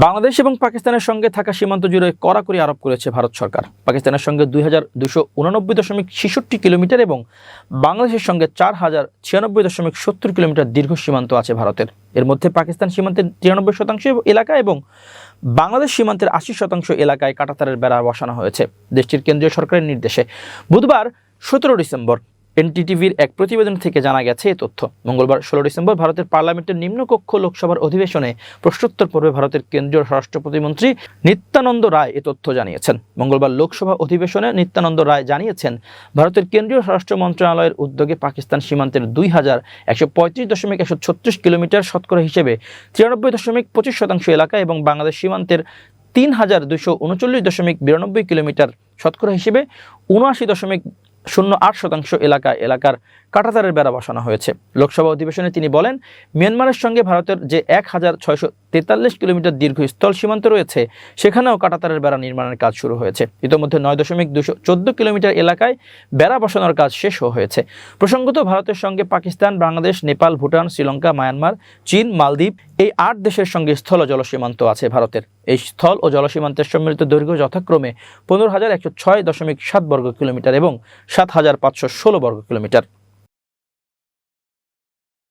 বাংলাদেশ এবং পাকিস্তানের সঙ্গে থাকা সীমান্ত জুড়ে কড়াকড়ি আরোপ করেছে ভারত সরকার। পাকিস্তানের সঙ্গে 2289.66 কিলোমিটার এবং বাংলাদেশের সঙ্গে 4096.70 কিলোমিটার দীর্ঘ সীমান্ত আছে ভারতের। এর মধ্যে পাকিস্তান সীমান্তের 93% এলাকা এবং বাংলাদেশ সীমান্তের 80% এলাকায় কাঁটাতারের বেড়া বসানো হয়েছে দেশটির কেন্দ্রীয় সরকারের নির্দেশে। বুধবার 17 ডিসেম্বর এনটিটিভির এক প্রতিবেদন থেকে জানা গেছে এই তথ্য। মঙ্গলবার 16 ডিসেম্বর ভারতের পার্লামেন্টের নিম্নকক্ষ লোকসভার অধিবেশনে প্রশ্নোত্তর পর্বে ভারতের কেন্দ্রীয় স্বরাষ্ট্র প্রতিমন্ত্রী নিত্যানন্দ রায় এ তথ্য জানিয়েছেন। মঙ্গলবার লোকসভা অধিবেশনে নিত্যানন্দ রায় জানিয়েছেন, ভারতের কেন্দ্রীয় স্বরাষ্ট্র মন্ত্রণালয়ের উদ্যোগে পাকিস্তান সীমান্তের 2135.136 কিলোমিটার শতকরা হিসেবে 93.25% এলাকা এবং বাংলাদেশ সীমান্তের 3239.92 কিলোমিটার শতকরা হিসেবে 79.08% এলাকার কাঁটাতারের বেড়া বসানো হয়েছে। লোকসভা অধিবেশনে তিনি বলেন, মিয়ানমারের সঙ্গে ভারতের যে 1643 কিলোমিটার দীর্ঘ স্থল সীমান্ত রয়েছে সেখানেও কাঁটাতারের বেড়া নির্মাণের কাজ শুরু হয়েছে। ইতিমধ্যে 9.214 কিলোমিটার এলাকায় বেড়া বসানোর কাজ শেষ হয়েছে। প্রসঙ্গত, ভারতের সঙ্গে পাকিস্তান, বাংলাদেশ, নেপাল, ভুটান, শ্রীলঙ্কা, মায়ানমার, চীন, মালদ্বীপ এই 8 দেশের সঙ্গে স্থল ও জলসীমান্ত আছে ভারতের। এই স্থল ও জলসীমান্তের সম্মিলিত দৈর্ঘ্য যথাক্রমে 15,106.7 বর্গ কিলোমিটার এবং 7,516 বর্গ কিলোমিটার।